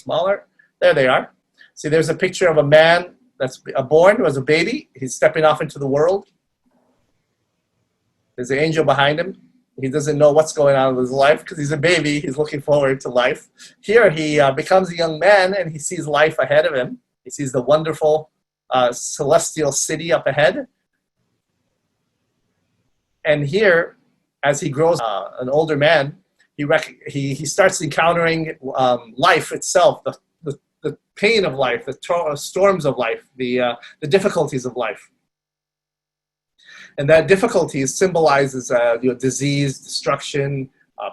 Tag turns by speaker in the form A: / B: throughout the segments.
A: smaller. There they are. See, there's a picture of a man that's born, was a baby. He's stepping off into the world. There's an angel behind him. He doesn't know what's going on with his life because he's a baby. He's looking forward to life. Here he becomes a young man and he sees life ahead of him. He sees the wonderful celestial city up ahead. And here, as he grows an older man, he starts encountering life itself, the pain of life, the storms of life, the difficulties of life. And that difficulty symbolizes disease, destruction,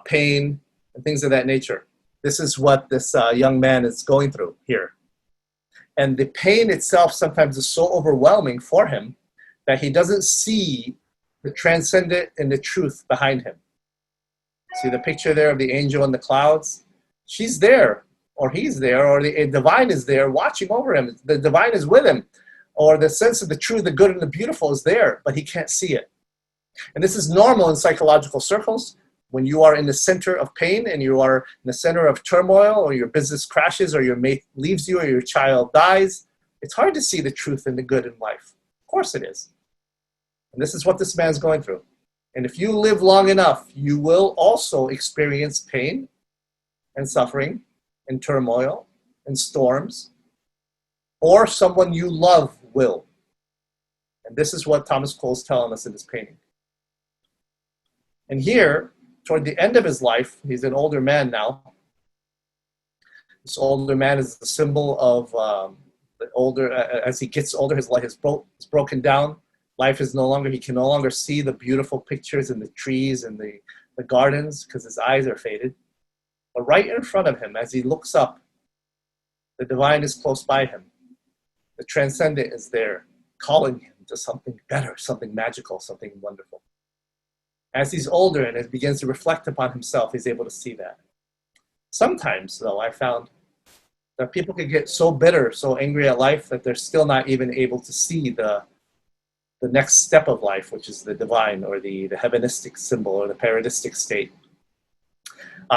A: pain, and things of that nature. This is what this young man is going through here. And the pain itself sometimes is so overwhelming for him that he doesn't see the transcendent and the truth behind him. See the picture there of the angel in the clouds? She's there, or he's there, or the divine is there watching over him. The divine is with him. Or the sense of the true, the good, and the beautiful is there, but he can't see it. And this is normal in psychological circles. When you are in the center of pain and you are in the center of turmoil, or your business crashes, or your mate leaves you, or your child dies, it's hard to see the truth and the good in life. Of course it is. And this is what this man's going through. And if you live long enough, you will also experience pain and suffering and turmoil and storms, or someone you love will. And this is what Thomas Cole's telling us in this painting. And here, toward the end of his life, he's an older man now. This older man is the symbol of the older, as he gets older, his life is broken down. Life is no longer, he can no longer see the beautiful pictures and the trees and the gardens because his eyes are faded. But right in front of him, as he looks up, the divine is close by him. The transcendent is there, calling him to something better, something magical, something wonderful. As he's older and as he begins to reflect upon himself, he's able to see that. Sometimes, though, I found that people can get so bitter, so angry at life, that they're still not even able to see the next step of life, which is the divine, or the heavenistic symbol, or the paradistic state.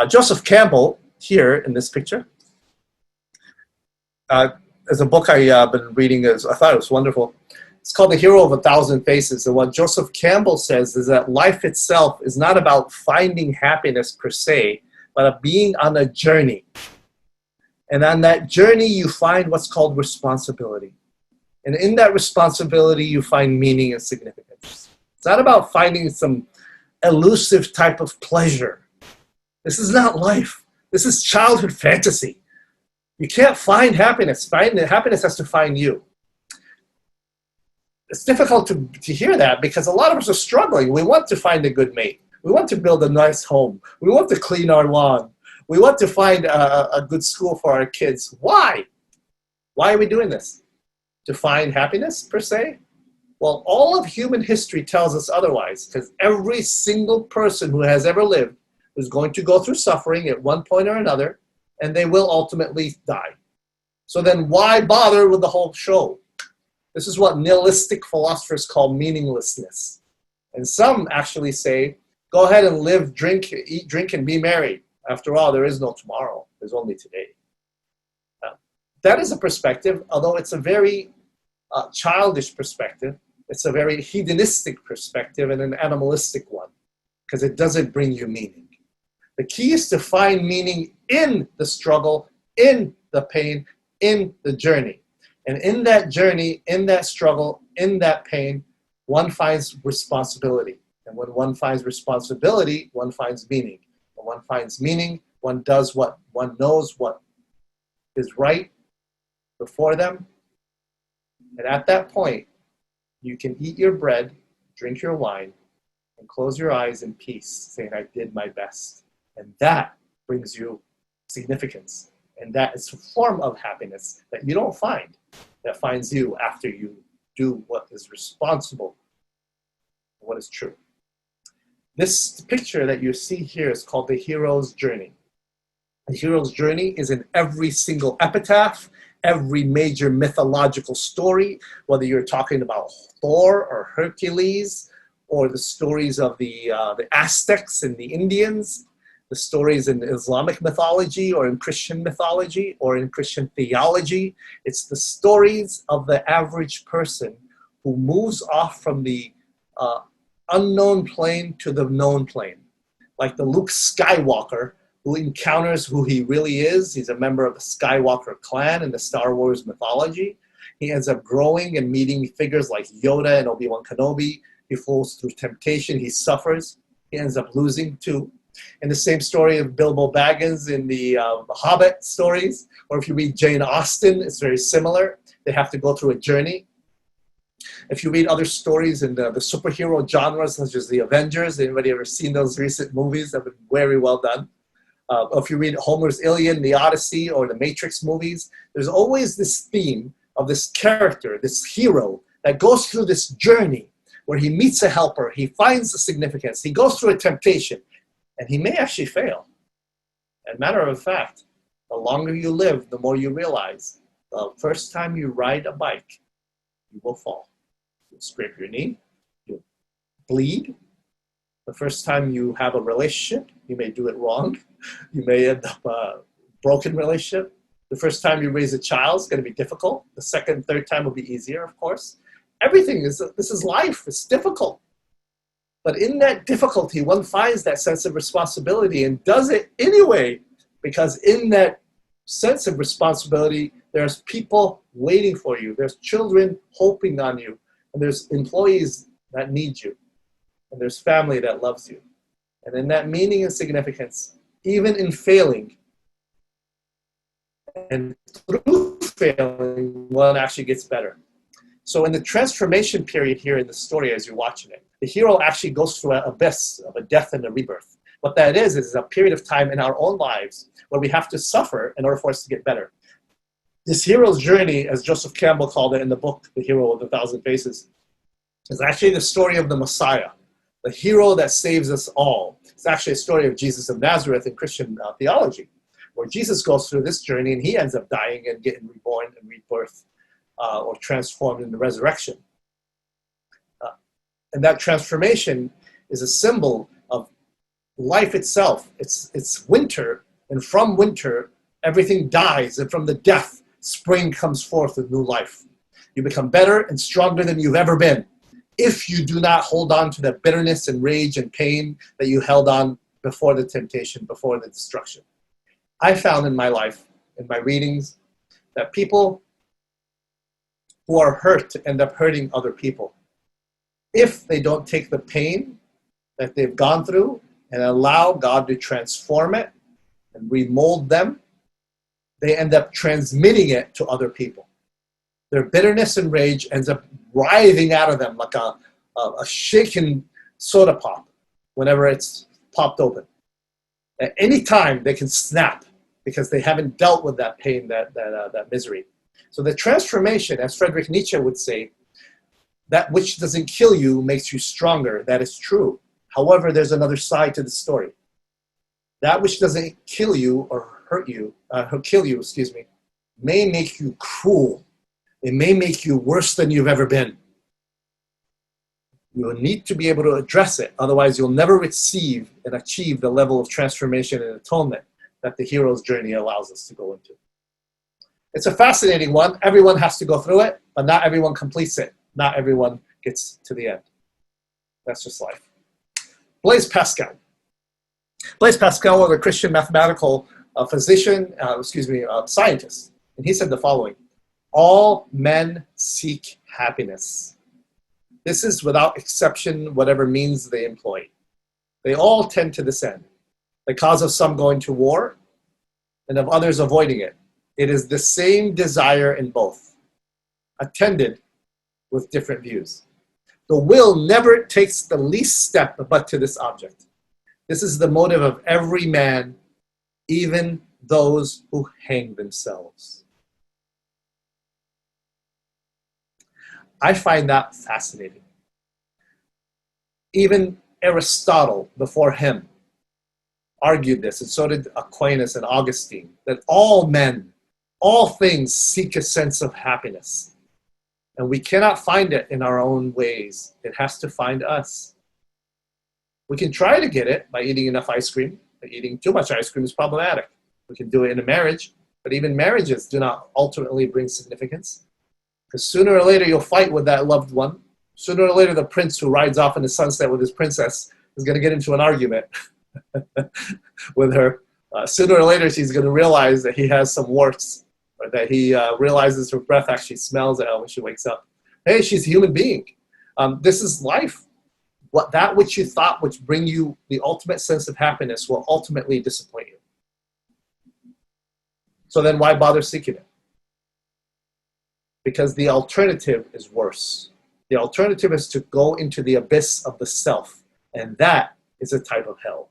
A: Joseph Campbell, here in this picture, there's a book I've been reading. I thought it was wonderful. It's called The Hero of a Thousand Faces. And what Joseph Campbell says is that life itself is not about finding happiness per se, but of being on a journey. And on that journey, you find what's called responsibility. And in that responsibility, you find meaning and significance. It's not about finding some elusive type of pleasure. This is not life. This is childhood fantasy. You can't find happiness. Happiness has to find you. It's difficult to hear that because a lot of us are struggling. We want to find a good mate. We want to build a nice home. We want to clean our lawn. We want to find a good school for our kids. Why? Why are we doing this? To find happiness, per se? Well, all of human history tells us otherwise, because every single person who has ever lived is going to go through suffering at one point or another, and they will ultimately die. So then why bother with the whole show? This is what nihilistic philosophers call meaninglessness. And some actually say, go ahead and live, drink, eat, drink, and be merry. After all, there is no tomorrow. There's only today. That is a perspective, although it's a very childish perspective. It's a very hedonistic perspective and an animalistic one, because it doesn't bring you meaning. The key is to find meaning in the struggle, in the pain, in the journey. And in that journey, in that struggle, in that pain, one finds responsibility. And when one finds responsibility, one finds meaning. When one finds meaning, one does what one knows what is right before them. And at that point, you can eat your bread, drink your wine, and close your eyes in peace, saying, I did my best. And that brings you significance. And that is a form of happiness that you don't find, that finds you after you do what is responsible, what is true. This picture that you see here is called the hero's journey. The hero's journey is in every single epitaph, every major mythological story, whether you're talking about Thor or Hercules, or the stories of the Aztecs and the Indians. the stories in Islamic mythology or in Christian mythology or in Christian theology. It's the stories of the average person who moves off from the unknown plane to the known plane. Like the Luke Skywalker who encounters who he really is. He's a member of the Skywalker clan in the Star Wars mythology. He ends up growing and meeting figures like Yoda and Obi-Wan Kenobi. He falls through temptation. He suffers. He ends up losing too. In the same story of Bilbo Baggins in the Hobbit stories, or if you read Jane Austen, it's very similar. They have to go through a journey. If you read other stories in the superhero genres, such as the Avengers, anybody ever seen those recent movies? They've been very well done. If you read Homer's Iliad, the Odyssey, or the Matrix movies, there's always this theme of this character, this hero, that goes through this journey where he meets a helper, he finds the significance, he goes through a temptation, and he may actually fail. And matter of fact, the longer you live, the more you realize the first time you ride a bike, you will fall. You'll scrape your knee, you'll bleed. The first time you have a relationship, you may do it wrong. You may end up a broken relationship. The first time you raise a child is going to be difficult. The second, third time will be easier, of course. Everything is, this is life. It's difficult. But in that difficulty, one finds that sense of responsibility and does it anyway, because in that sense of responsibility, there's people waiting for you. There's children hoping on you. And there's employees that need you. And there's family that loves you. And in that meaning and significance, even in failing, and through failing, one actually gets better. So in the transformation period here in the story as you're watching it, the hero actually goes through an abyss of a death and a rebirth. What that is a period of time in our own lives where we have to suffer in order for us to get better. This hero's journey, as Joseph Campbell called it in the book, The Hero of a Thousand Faces, is actually the story of the Messiah, the hero that saves us all. It's actually a story of Jesus of Nazareth in Christian theology, where Jesus goes through this journey and he ends up dying and getting reborn and rebirthed or transformed in the resurrection. And that transformation is a symbol of life itself. It's winter, and from winter, everything dies, and from the death, spring comes forth with new life. You become better and stronger than you've ever been if you do not hold on to the bitterness and rage and pain that you held on before the temptation, before the destruction. I found in my life, in my readings, that people who are hurt end up hurting other people if they don't take the pain that they've gone through and allow God to transform it and remold them. They end up transmitting it to other people. Their bitterness and rage ends up writhing out of them like a shaken soda pop whenever it's popped open. At any time, they can snap because they haven't dealt with that pain, that misery. So the transformation, as Friedrich Nietzsche would say, that which doesn't kill you makes you stronger. That is true. However, there's another side to the story. That which doesn't kill you or hurt you, may make you cruel. It may make you worse than you've ever been. You will need to be able to address it. Otherwise, you'll never receive and achieve the level of transformation and atonement that the hero's journey allows us to go into. It's a fascinating one. Everyone has to go through it, but not everyone completes it. Not everyone gets to the end. That's just life. Blaise Pascal. Blaise Pascal was a Christian mathematical scientist. And he said the following: all men seek happiness. This is without exception whatever means they employ. They all tend to this end. The cause of some going to war and of others avoiding it. It is the same desire in both, attended with different views. The will never takes the least step but to this object. This is the motive of every man, even those who hang themselves. I find that fascinating. Even Aristotle, before him, argued this, and so did Aquinas and Augustine, that all men, all things seek a sense of happiness. And we cannot find it in our own ways. It has to find us. We can try to get it by eating enough ice cream. Eating too much ice cream is problematic. We can do it in a marriage, but even marriages do not ultimately bring significance. Because sooner or later you'll fight with that loved one. Sooner or later the prince who rides off in the sunset with his princess is going to get into an argument with her. Sooner or later she's going to realize that he has some warts, or that he realizes her breath actually smells at her when she wakes up. Hey, she's a human being. This is life. That which you thought would bring you the ultimate sense of happiness will ultimately disappoint you. So then why bother seeking it? Because the alternative is worse. The alternative is to go into the abyss of the self, and that is a type of hell.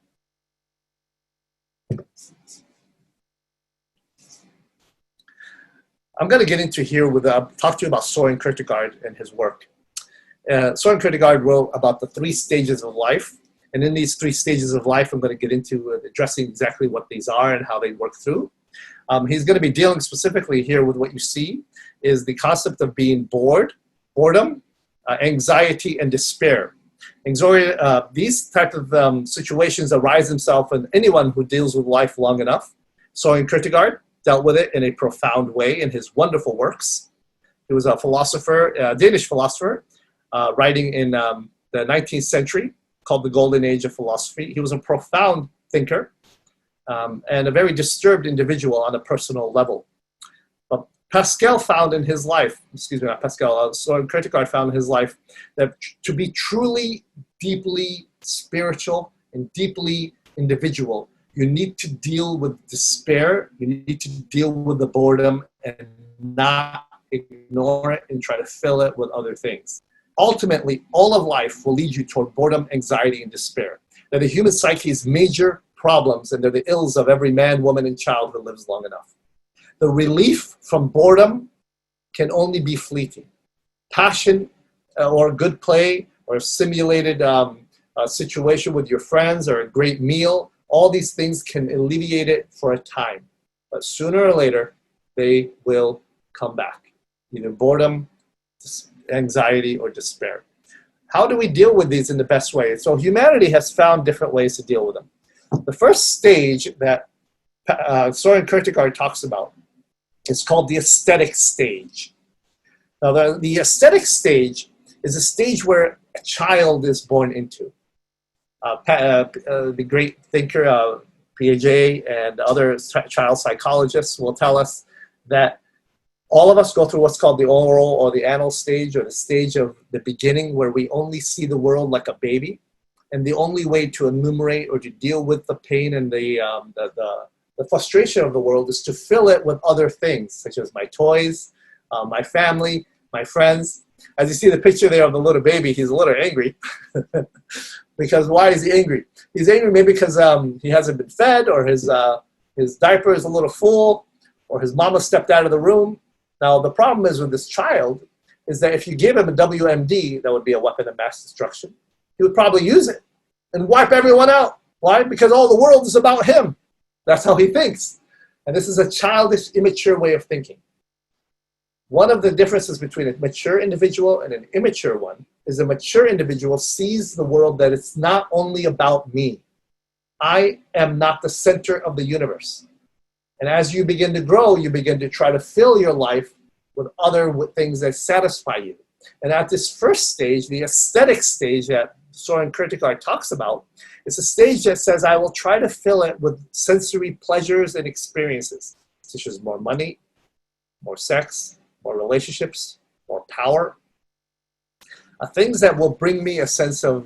A: I'm going to get into here with, talk to you about Sorien Kierkegaard and his work. Sorien Kierkegaard wrote about the 3 stages of life. And in these 3 stages of life, I'm going to get into addressing exactly what these are and how they work through. He's going to be dealing specifically here with what you see is the concept of being boredom, anxiety, and despair. These type of situations arise themselves in anyone who deals with life long enough. Sorien Kierkegaard dealt with it in a profound way in his wonderful works. He was a philosopher, a Danish philosopher, writing in the 19th century, called the Golden Age of Philosophy. He was a profound thinker and a very disturbed individual on a personal level. But Pascal found in his life, Sorien Kierkegaard found in his life that to be truly, deeply spiritual and deeply individual, you need to deal with despair, you need to deal with the boredom and not ignore it and try to fill it with other things. Ultimately, all of life will lead you toward boredom, anxiety, and despair. They're the human psyche's major problems, and they're the ills of every man, woman, and child who lives long enough. The relief from boredom can only be fleeting. Passion or good play or a simulated situation with your friends or a great meal, all these things can alleviate it for a time. But sooner or later, they will come back. Either boredom, anxiety, or despair. How do we deal with these in the best way? So humanity has found different ways to deal with them. The first stage that Sorien Kierkegaard talks about is called the aesthetic stage. Now, the aesthetic stage is a stage where a child is born into. The great thinker, Piaget, and other child psychologists will tell us that all of us go through what's called the oral or the anal stage, or the stage of the beginning, where we only see the world like a baby. And the only way to enumerate or to deal with the pain and the frustration of the world is to fill it with other things, such as my toys, my family, my friends. As you see the picture there of the little baby, he's a little angry. Because why is he angry? He's angry maybe because he hasn't been fed, or his diaper is a little full, or his mama stepped out of the room. Now, the problem is with this child is that if you give him a WMD, that would be a weapon of mass destruction, he would probably use it and wipe everyone out. Why? Because all the world is about him. That's how he thinks. And this is a childish, immature way of thinking. One of the differences between a mature individual and an immature one is a mature individual sees the world that it's not only about me. I am not the center of the universe. And as you begin to grow, you begin to try to fill your life with other things that satisfy you. And at this first stage, the aesthetic stage that Sorien Kierkegaard talks about, it's a stage that says, I will try to fill it with sensory pleasures and experiences, such as more money, more sex, more relationships, more power, things that will bring me a sense of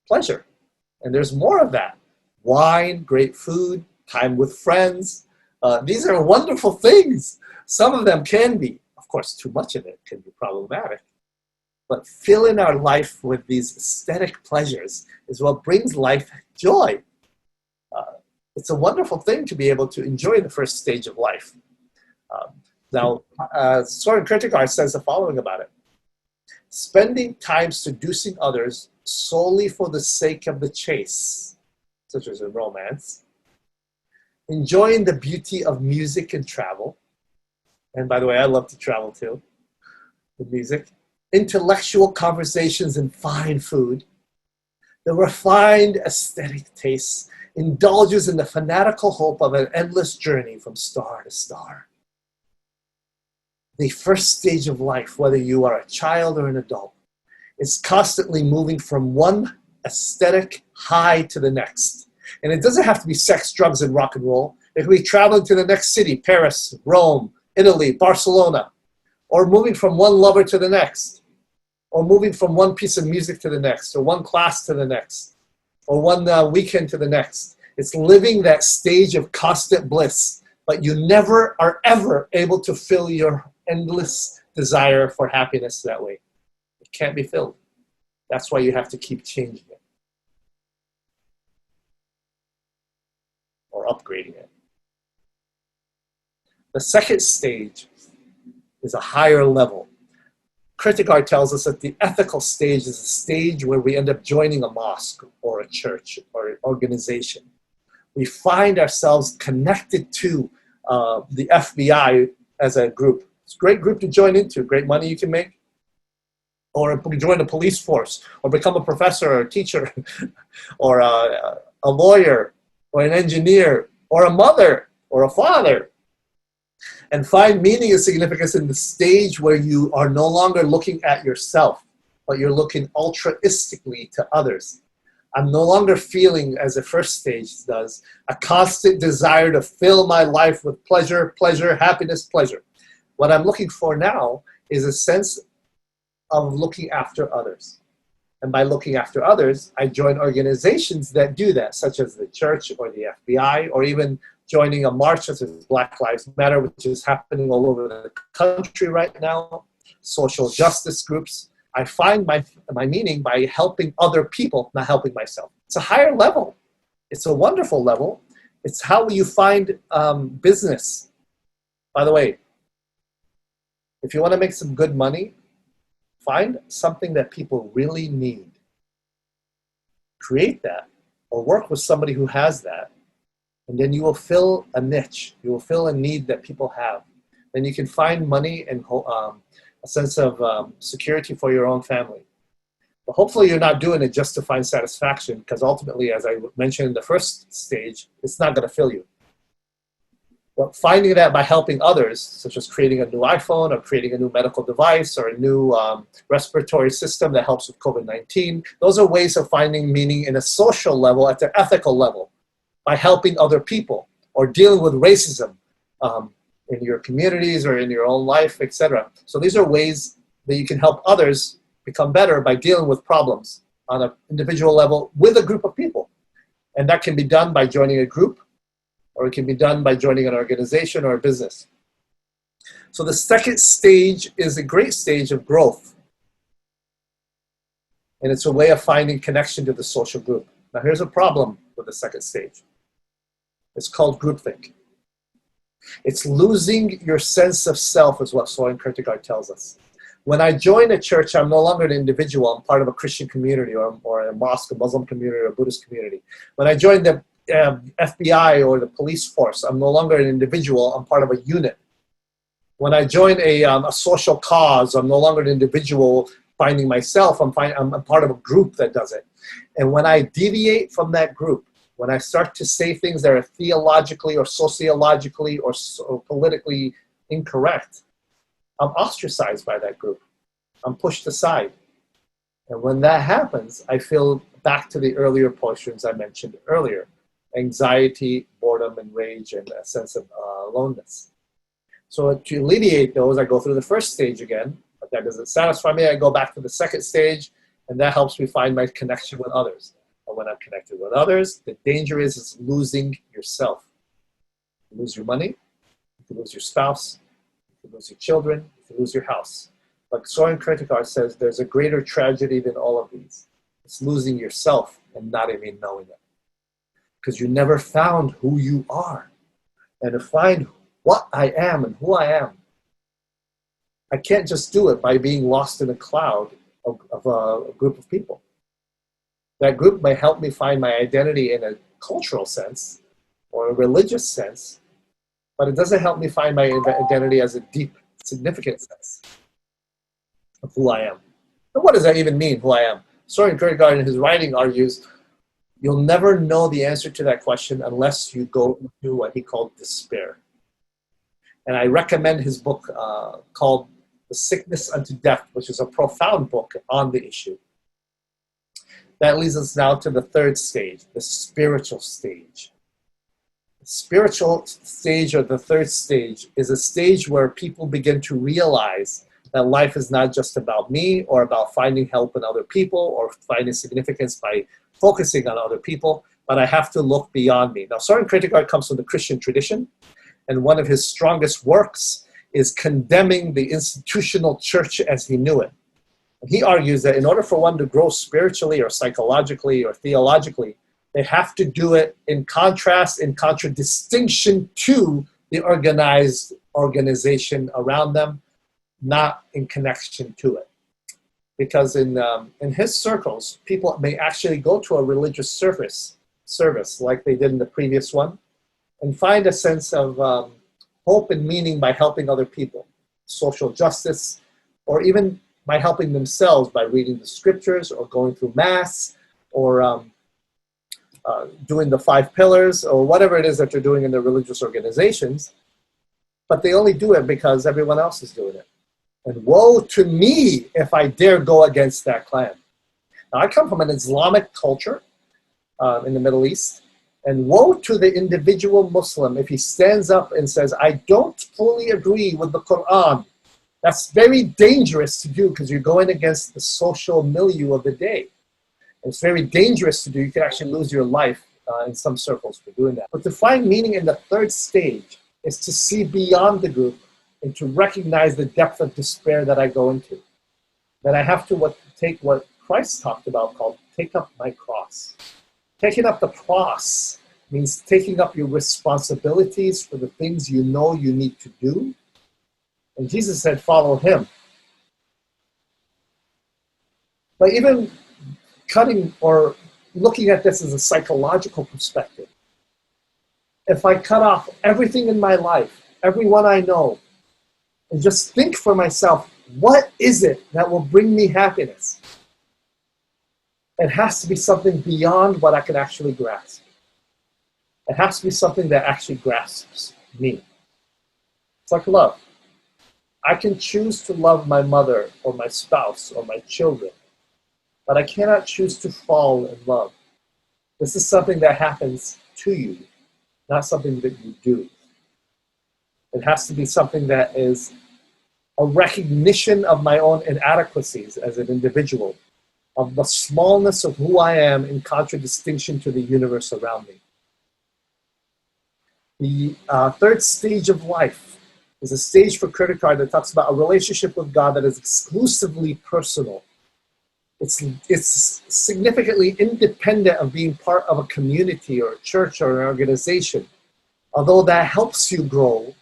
A: pleasure. And there's more of that. Wine, great food, time with friends. These are wonderful things. Some of them can be. Of course, too much of it can be problematic. But filling our life with these aesthetic pleasures is what brings life joy. It's a wonderful thing to be able to enjoy the first stage of life. Sorien Kierkegaard says the following about it. Spending time seducing others solely for the sake of the chase, such as in romance, enjoying the beauty of music and travel, and by the way, I love to travel too, with music, intellectual conversations and fine food, the refined aesthetic tastes, indulges in the fanatical hope of an endless journey from star to star. The first stage of life, whether you are a child or an adult, is constantly moving from one aesthetic high to the next. And it doesn't have to be sex, drugs, and rock and roll. It could be traveling to the next city, Paris, Rome, Italy, Barcelona, or moving from one lover to the next, or moving from one piece of music to the next, or one class to the next, or one weekend to the next. It's living that stage of constant bliss, but you never are ever able to fill your endless desire for happiness that way. It can't be filled. That's why you have to keep changing it or upgrading it. The second stage is a higher level. Kierkegaard tells us that the ethical stage is a stage where we end up joining a mosque or a church or an organization. We find ourselves connected to the FBI as a group. It's a great group to join into, great money you can make. Or join a police force, or become a professor or a teacher, or a lawyer, or an engineer, or a mother, or a father. And find meaning and significance in the stage where you are no longer looking at yourself, but you're looking altruistically to others. I'm no longer feeling, as the first stage does, a constant desire to fill my life with pleasure, pleasure, happiness, pleasure. What I'm looking for now is a sense of looking after others. And by looking after others, I join organizations that do that, such as the church or the FBI, or even joining a march such as Black Lives Matter, which is happening all over the country right now, social justice groups. I find my meaning by helping other people, not helping myself. It's a higher level. It's a wonderful level. It's how you find business. By the way, if you want to make some good money, find something that people really need. Create that, or work with somebody who has that, and then you will fill a niche. You will fill a need that people have. Then you can find money and a sense of security for your own family. But hopefully you're not doing it just to find satisfaction, because ultimately, as I mentioned in the first stage, it's not going to fill you. But finding that by helping others, such as creating a new iPhone or creating a new medical device or a new respiratory system that helps with COVID-19, those are ways of finding meaning in a social level, at the ethical level, by helping other people or dealing with racism in your communities or in your own life, etc. So these are ways that you can help others become better by dealing with problems on an individual level with a group of people. And that can be done by joining a group, or it can be done by joining an organization or a business. So the second stage is a great stage of growth. And it's a way of finding connection to the social group. Now here's a problem with the second stage. It's called groupthink. It's losing your sense of self, is what Sorien Kierkegaard tells us. When I join a church, I'm no longer an individual. I'm part of a Christian community or a mosque, a Muslim community, or a Buddhist community. When I join the FBI or the police force, I'm no longer an individual. I'm part of a unit. When I join a social cause, I'm no longer an individual finding myself. I'm part of a group that does it. And when I deviate from that group, when I start to say things that are theologically or sociologically or politically incorrect, I'm ostracized by that group. I'm pushed aside. And when that happens, I feel back to the earlier portions I mentioned earlier. Anxiety, boredom, and rage, and a sense of aloneness. So to alleviate those, I go through the first stage again, but that doesn't satisfy me. I go back to the second stage, and that helps me find my connection with others. And when I'm connected with others, the danger is losing yourself. You lose your money, you can lose your spouse, you can lose your children, you can lose your house. But Sorien Kierkegaard says there's a greater tragedy than all of these. It's losing yourself and not even knowing it. Because you never found who you are. And to find what I am and who I am, I can't just do it by being lost in a cloud of a group of people. That group may help me find my identity in a cultural sense or a religious sense, but it doesn't help me find my identity as a deep, significant sense of who I am. And what does that even mean, who I am? Sorien Kierkegaard in his writing argues, You'll never know the answer to that question unless you go into what he called despair. And I recommend his book called The Sickness Unto Death, which is a profound book on the issue. That leads us now to the third stage, the spiritual stage. The spiritual stage, or the third stage, is a stage where people begin to realize that life is not just about me or about finding help in other people or finding significance by focusing on other people, but I have to look beyond me. Now, Sorien Kierkegaard comes from the Christian tradition, and one of his strongest works is condemning the institutional church as he knew it. And he argues that in order for one to grow spiritually or psychologically or theologically, they have to do it in contrast, in contradistinction to the organized organization around them, not in connection to it. Because in his circles, people may actually go to a religious service like they did in the previous one, and find a sense of hope and meaning by helping other people, social justice, or even by helping themselves by reading the scriptures or going through mass or doing the 5 pillars or whatever it is that they're doing in their religious organizations. But they only do it because everyone else is doing it. And woe to me if I dare go against that clan. Now, I come from an Islamic culture in the Middle East, and woe to the individual Muslim if he stands up and says, I don't fully agree with the Quran. That's very dangerous to do because you're going against the social milieu of the day. And it's very dangerous to do. You can actually lose your life in some circles for doing that. But to find meaning in the third stage is to see beyond the group and to recognize the depth of despair that I go into. That I have to take what Christ talked about called take up my cross. Taking up the cross means taking up your responsibilities for the things you know you need to do. And Jesus said, follow him. But even cutting or looking at this as a psychological perspective, if I cut off everything in my life, everyone I know, and just think for myself, what is it that will bring me happiness? It has to be something beyond what I can actually grasp. It has to be something that actually grasps me. It's like love. I can choose to love my mother or my spouse or my children, but I cannot choose to fall in love. This is something that happens to you, not something that you do. It has to be something that is a recognition of my own inadequacies as an individual, of the smallness of who I am in contradistinction to the universe around me. The third stage of life is a stage for Kierkegaard that talks about a relationship with God that is exclusively personal. It's significantly independent of being part of a community or a church or an organization. Although that helps you grow,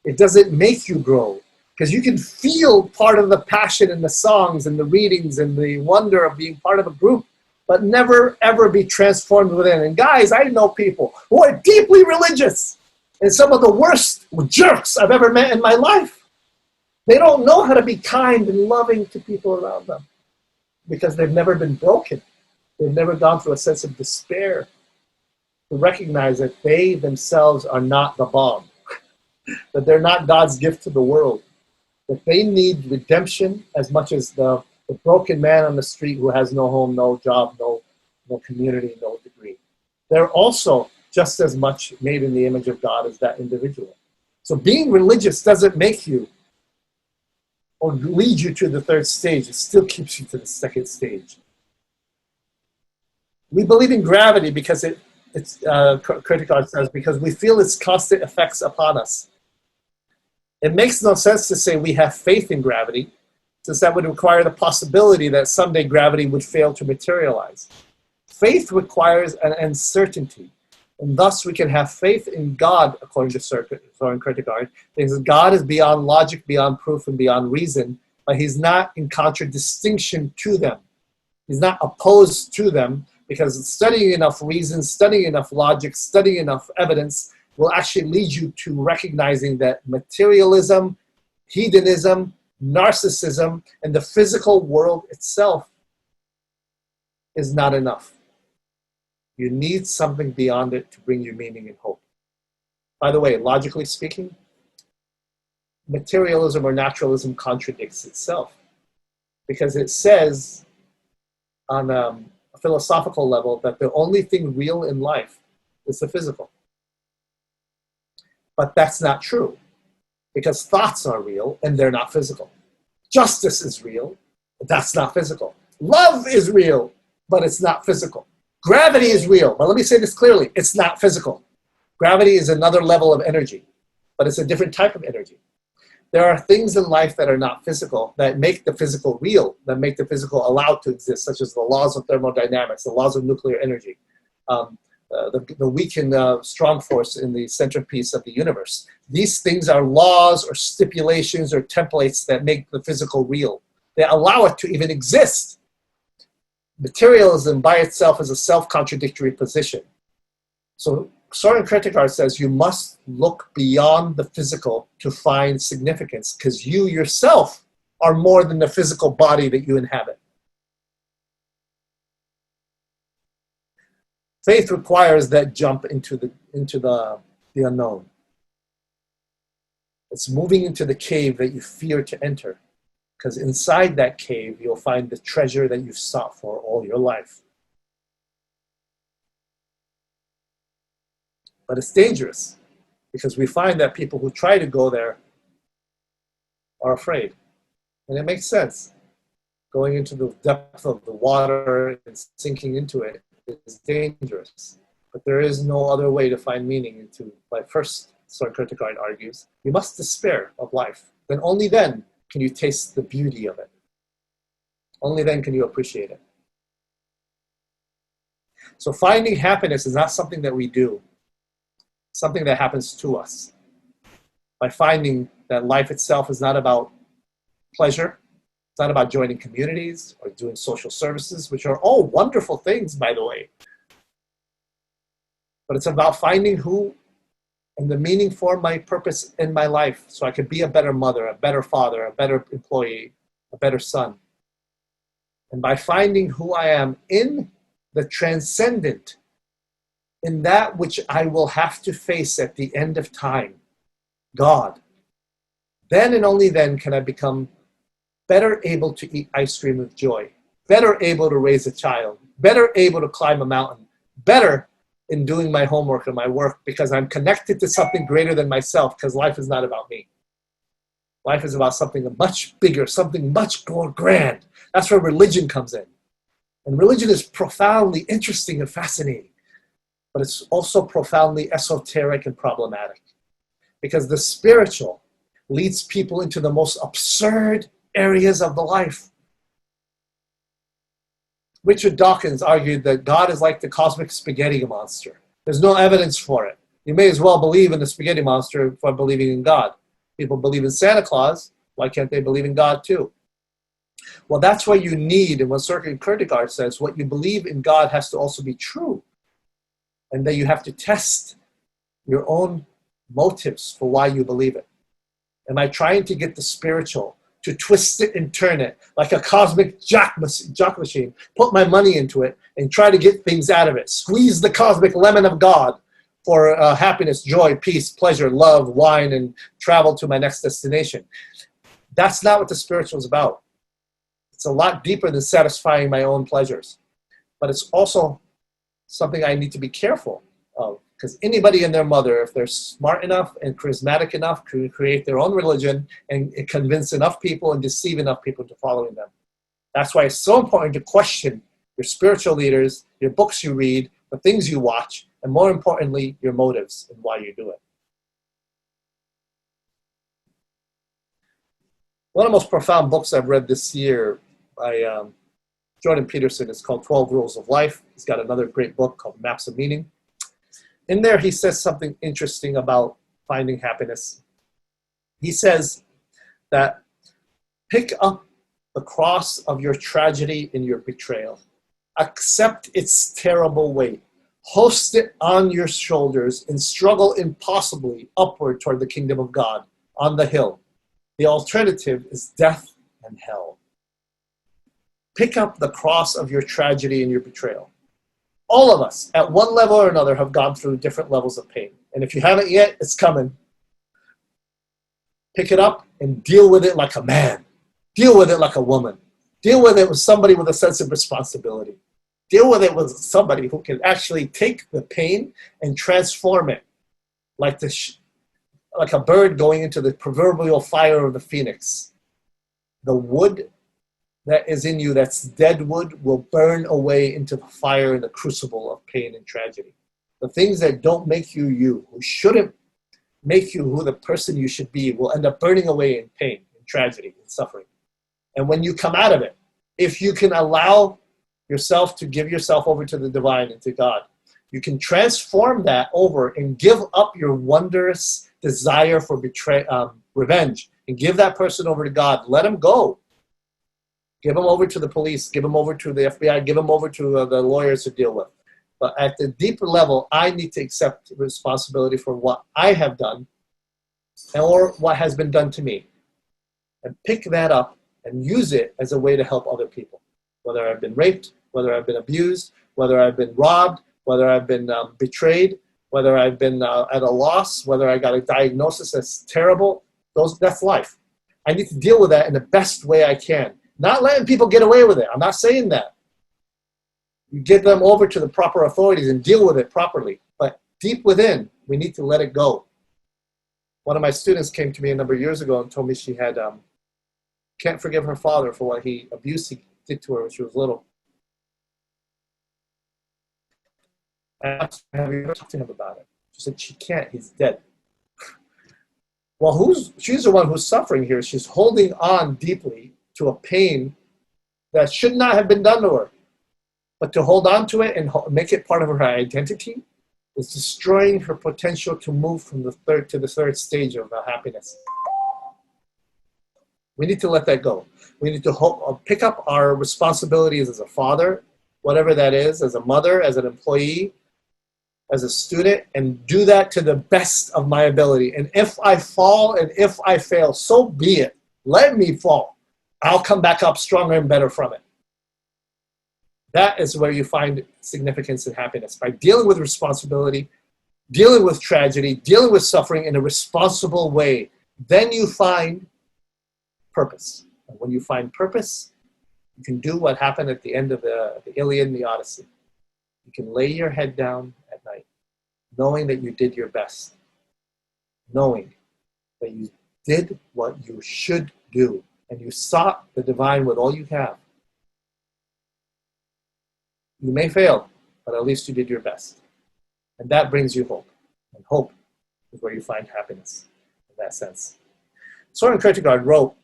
A: it doesn't make you grow. Because you can feel part of the passion in the songs and the readings and the wonder of being part of a group, but never ever be transformed within. And guys, I know people who are deeply religious and some of the worst jerks I've ever met in my life. They don't know how to be kind and loving to people around them because they've never been broken. They've never gone through a sense of despair to recognize that they themselves are not the bomb, that they're not God's gift to the world, that they need redemption as much as the broken man on the street who has no home, no job, no community, no degree. They're also just as much made in the image of God as that individual. So being religious doesn't make you or lead you to the third stage. It still keeps you to the second stage. We believe in gravity because Kierkegaard says, because we feel its constant effects upon us. It makes no sense to say we have faith in gravity, since that would require the possibility that someday gravity would fail to materialize. Faith requires an uncertainty, and thus we can have faith in God, according to Sorien Kierkegaard, because God is beyond logic, beyond proof, and beyond reason, but he's not in contradistinction to them. He's not opposed to them, because studying enough reason, studying enough logic, studying enough evidence will actually lead you to recognizing that materialism, hedonism, narcissism, and the physical world itself is not enough. You need something beyond it to bring you meaning and hope. By the way, logically speaking, materialism or naturalism contradicts itself, because it says on a philosophical level that the only thing real in life is the physical. But that's not true, because thoughts are real and they're not physical. Justice is real, but that's not physical. Love is real, but it's not physical. Gravity is real, but let me say this clearly, it's not physical. Gravity is another level of energy, but it's a different type of energy. There are things in life that are not physical, that make the physical real, that make the physical allowed to exist, such as the laws of thermodynamics, the laws of nuclear energy, the weak and strong force in the centerpiece of the universe. These things are laws or stipulations or templates that make the physical real. They allow it to even exist. Materialism by itself is a self-contradictory position. So Sorien Kierkegaard says you must look beyond the physical to find significance, because you yourself are more than the physical body that you inhabit. Faith requires that jump into the unknown. It's moving into the cave that you fear to enter, because inside that cave you'll find the treasure that you've sought for all your life. But it's dangerous, because we find that people who try to go there are afraid. And it makes sense. Going into the depth of the water and sinking into it is dangerous. But there is no other way to find meaning into, like first Sorien Kierkegaard argues, you must despair of life. Then only then can you taste the beauty of it. Only then can you appreciate it. So finding happiness is not something that we do. Something that happens to us. By finding that life itself is not about pleasure, it's not about joining communities or doing social services, which are all wonderful things, by the way. But it's about finding who and the meaning for my purpose in my life, so I could be a better mother, a better father, a better employee, a better son. And by finding who I am in the transcendent, in that which I will have to face at the end of time, God, then and only then can I become better able to eat ice cream with joy, better able to raise a child, better able to climb a mountain, better in doing my homework and my work, because I'm connected to something greater than myself, because life is not about me. Life is about something much bigger, something much more grand. That's where religion comes in. And religion is profoundly interesting and fascinating. But it's also profoundly esoteric and problematic, because the spiritual leads people into the most absurd areas of the life. Richard Dawkins argued that God is like the cosmic spaghetti monster. There's no evidence for it. You may as well believe in the spaghetti monster for believing in God. People believe in Santa Claus. Why can't they believe in God too? Well, that's what you need. And what Sorien Kierkegaard says, what you believe in God has to also be true. And then you have to test your own motives for why you believe it. Am I trying to get the spiritual to twist it and turn it like a cosmic jock machine, put my money into it and try to get things out of it, squeeze the cosmic lemon of God for happiness, joy, peace, pleasure, love, wine, and travel to my next destination? That's not what the spiritual is about. It's a lot deeper than satisfying my own pleasures. But it's also something I need to be careful of, because anybody and their mother, if they're smart enough and charismatic enough, can create their own religion and convince enough people and deceive enough people into following them. That's why it's so important to question your spiritual leaders, your books you read, the things you watch, and more importantly, your motives and why you do it. One of the most profound books I've read this year by Jordan Peterson is called 12 Rules of Life. He's got another great book called Maps of Meaning. In there, he says something interesting about finding happiness. He says that pick up the cross of your tragedy and your betrayal. Accept its terrible weight. Hoist it on your shoulders and struggle impossibly upward toward the kingdom of God on the hill. The alternative is death and hell. Pick up the cross of your tragedy and your betrayal. All of us, at one level or another, have gone through different levels of pain. And if you haven't yet, it's coming. Pick it up and deal with it like a man. Deal with it like a woman. Deal with it with somebody with a sense of responsibility. Deal with it with somebody who can actually take the pain and transform it like like a bird going into the proverbial fire of the phoenix. The wood that is in you, that's dead wood, will burn away into the fire in the crucible of pain and tragedy. The things that don't make you you, who shouldn't make you who the person you should be, will end up burning away in pain and tragedy and suffering. And when you come out of it, if you can allow yourself to give yourself over to the divine and to God, you can transform that over and give up your wondrous desire for revenge and give that person over to God. Let him go. Give him over to the police. Give him over to the FBI. Give him over to the lawyers to deal with. But at the deeper level, I need to accept responsibility for what I have done or what has been done to me. And pick that up and use it as a way to help other people. Whether I've been raped, whether I've been abused, whether I've been robbed, whether I've been betrayed, whether I've been at a loss, whether I got a diagnosis that's terrible, that's life. I need to deal with that in the best way I can. Not letting people get away with it. I'm not saying that. You give them over to the proper authorities and deal with it properly. But deep within, we need to let it go. One of my students came to me a number of years ago and told me she had can't forgive her father for what abuse he did to her when she was little. And I asked her, have you ever talked to him about it? She said she can't. He's dead. Well, she's the one who's suffering here. She's holding on deeply to a pain that should not have been done to her. But to hold on to it and make it part of her identity is destroying her potential to move from the third stage of happiness. We need to let that go. We need to pick up our responsibilities as a father, whatever that is, as a mother, as an employee, as a student, and do that to the best of my ability. And if I fall and if I fail, so be it. Let me fall. I'll come back up stronger and better from it. That is where you find significance and happiness. By dealing with responsibility, dealing with tragedy, dealing with suffering in a responsible way, then you find purpose. And when you find purpose, you can do what happened at the end of the Iliad and the Odyssey. You can lay your head down at night, knowing that you did your best, knowing that you did what you should do, and you sought the divine with all you have. You may fail, but at least you did your best. And that brings you hope. And hope is where you find happiness in that sense. Sorien Kierkegaard wrote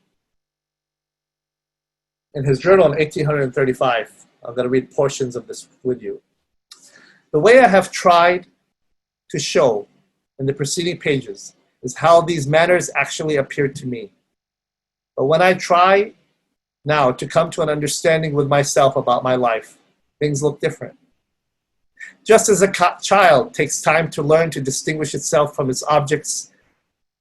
A: in his journal in 1835, I'm going to read portions of this with you. The way I have tried to show in the preceding pages is how these matters actually appeared to me. But when I try now to come to an understanding with myself about my life, things look different. Just as a child takes time to learn to distinguish itself from its objects,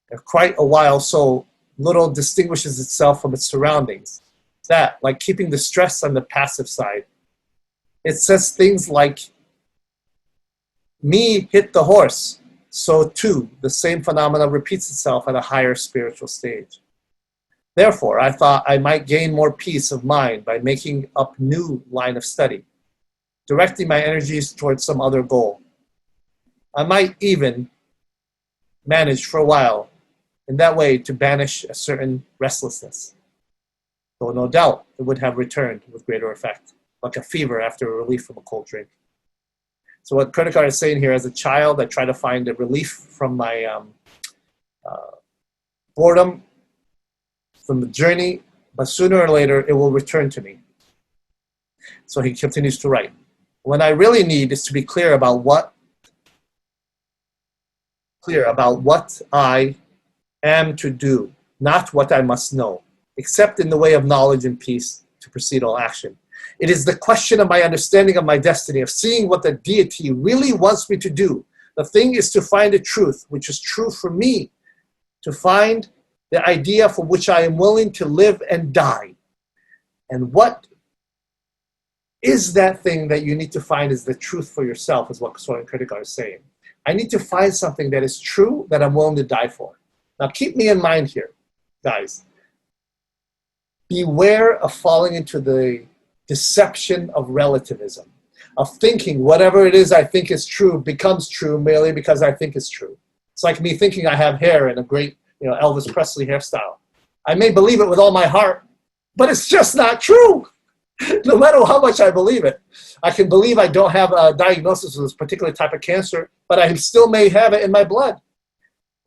A: and quite a while so little distinguishes itself from its surroundings. That, like keeping the stress on the passive side, it says things like, me hit the horse, so too the same phenomena repeats itself at a higher spiritual stage. Therefore, I thought I might gain more peace of mind by making up new line of study, directing my energies towards some other goal. I might even manage for a while in that way to banish a certain restlessness, though no doubt it would have returned with greater effect, like a fever after a relief from a cold drink. So what Kierkegaard is saying here, as a child, I try to find a relief from my boredom, from the journey, but sooner or later it will return to me. So he continues to write. What I really need is to be clear about what I am to do, not what I must know, except in the way of knowledge and peace to precede all action. It is the question of my understanding of my destiny, of seeing what the deity really wants me to do. The thing is to find a truth, which is true for me, to find the idea for which I am willing to live and die. And what is that thing that you need to find is the truth for yourself, is what Sorien Kierkegaard is saying. I need to find something that is true that I'm willing to die for. Now keep me in mind here, guys. Beware of falling into the deception of relativism, of thinking whatever it is I think is true becomes true merely because I think it's true. It's like me thinking I have hair and a great, Elvis Presley hairstyle. I may believe it with all my heart, but it's just not true. No matter how much I believe it. I can believe I don't have a diagnosis of this particular type of cancer, but I still may have it in my blood.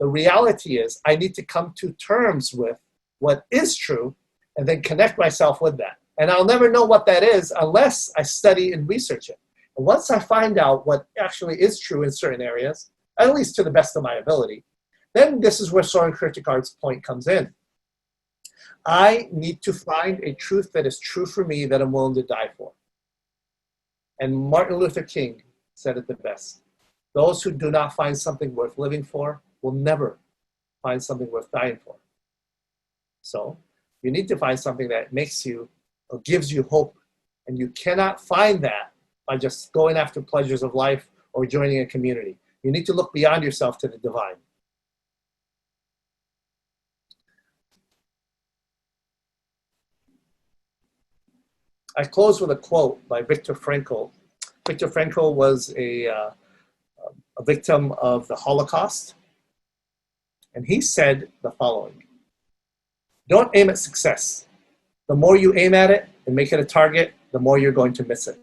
A: The reality is I need to come to terms with what is true and then connect myself with that. And I'll never know what that is unless I study and research it. And once I find out what actually is true in certain areas, at least to the best of my ability, then this is where Sorien Kierkegaard's point comes in. I need to find a truth that is true for me that I'm willing to die for. And Martin Luther King said it the best. Those who do not find something worth living for will never find something worth dying for. So you need to find something that makes you or gives you hope. And you cannot find that by just going after pleasures of life or joining a community. You need to look beyond yourself to the divine. I close with a quote by Viktor Frankl. Viktor Frankl was a victim of the Holocaust. And he said the following: don't aim at success. The more you aim at it and make it a target, the more you're going to miss it.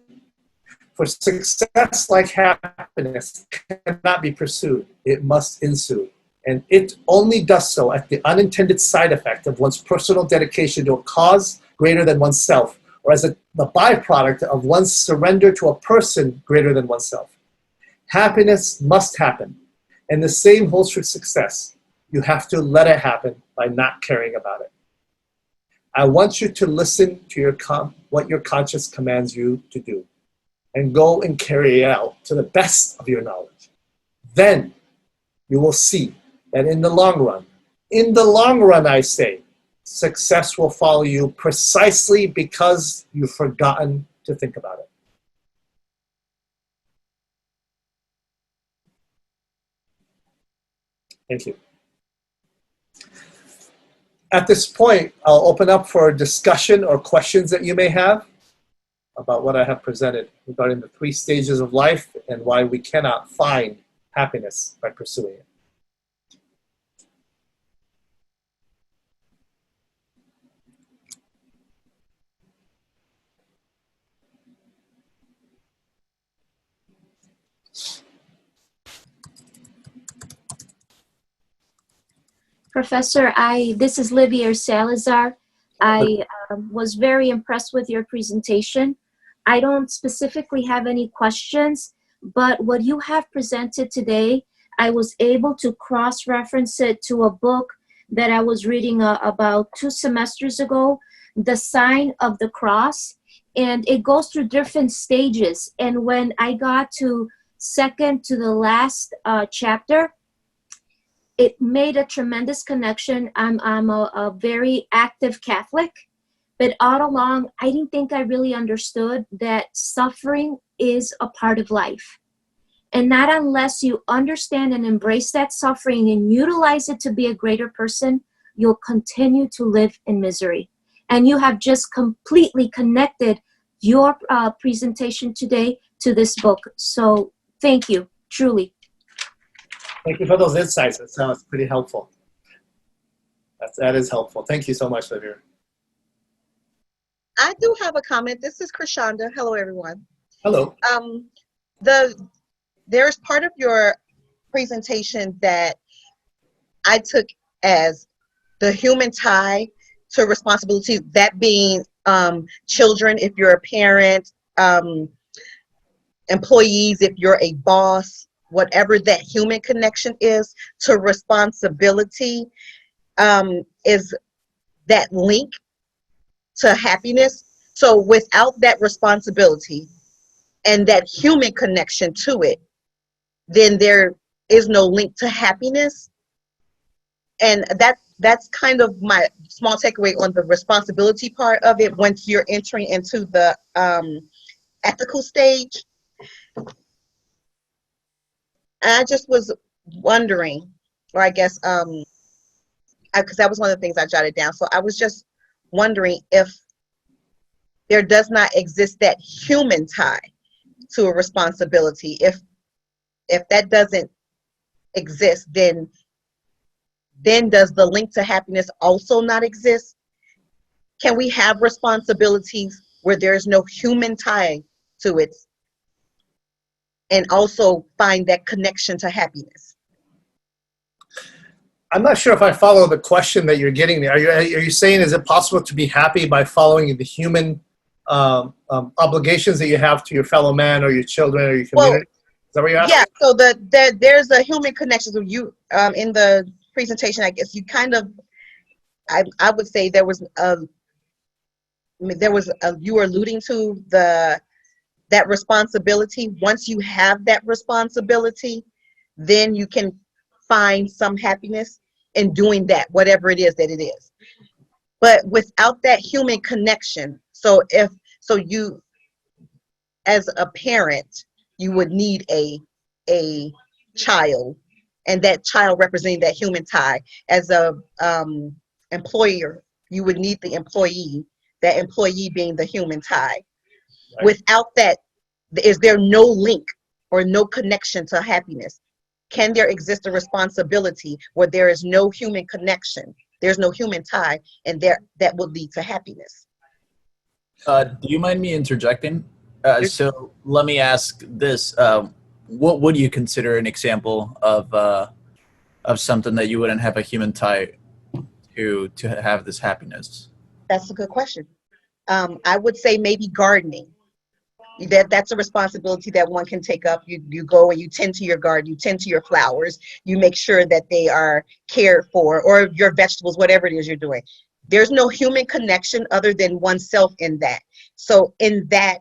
A: For success, like happiness, cannot be pursued. It must ensue. And it only does so at the unintended side effect of one's personal dedication to a cause greater than oneself, or as the byproduct of one's surrender to a person greater than oneself. Happiness must happen. And the same holds for success. You have to let it happen by not caring about it. I want you to listen to what your conscience commands you to do, and go and carry it out to the best of your knowledge. Then you will see that in the long run, I say, success will follow you precisely because you've forgotten to think about it. Thank you. At this point, I'll open up for a discussion or questions that you may have about what I have presented regarding the 3 stages of life and why we cannot find happiness by pursuing it.
B: Professor, this is Livia Salazar. I was very impressed with your presentation. I don't specifically have any questions, but what you have presented today, I was able to cross-reference it to a book that I was reading about 2 semesters ago, The Sign of the Cross, and it goes through different stages. And when I got to second to the last chapter, it made a tremendous connection. I'm a very active Catholic, but all along, I didn't think I really understood that suffering is a part of life. And not unless you understand and embrace that suffering and utilize it to be a greater person, you'll continue to live in misery. And you have just completely connected your presentation today to this book. So thank you, truly.
A: Thank you for those insights. That sounds pretty helpful. That is helpful. Thank you so much, Livia.
C: I do have a comment. This is Krishanda. Hello, everyone.
A: Hello.
C: There's part of your presentation that I took as the human tie to responsibility, that being children, if you're a parent, employees, if you're a boss, whatever that human connection is to responsibility, is that link to happiness. So without that responsibility and that human connection to it, then there is no link to happiness. And that's kind of my small takeaway on the responsibility part of it. Once you're entering into the ethical stage. I just was wondering, or I guess, because that was one of the things I jotted down. So I was just wondering if there does not exist that human tie to a responsibility. If that doesn't exist, then does the link to happiness also not exist? Can we have responsibilities where there's no human tie to it and also find that connection to happiness?
A: I'm not sure if I follow the question that you're getting there. Are you saying, is it possible to be happy by following the human obligations that you have to your fellow man or your children or your community? Is that what you're asking?
C: Yeah, so there's a human connection. So you, in the presentation, I guess you kind of, I would say there was you were alluding to that responsibility. Once you have that responsibility, then you can find some happiness in doing that, whatever it is that it is. But without that human connection, so you, as a parent, you would need a child, and that child representing that human tie. As a employer, you would need the employee, that employee being the human tie. Right. Without that, is there no link or no connection to happiness? Can there exist a responsibility where there is no human connection, there's no human tie, and that will lead to happiness?
D: Do you mind me interjecting? So let me ask this: what would you consider an example of something that you wouldn't have a human tie to have this happiness?
C: That's a good question. I would say maybe gardening. That's a responsibility that one can take up. You go and you tend to your garden, you tend to your flowers, you make sure that they are cared for, or your vegetables, whatever it is you're doing. There's no human connection other than oneself in that. So in that,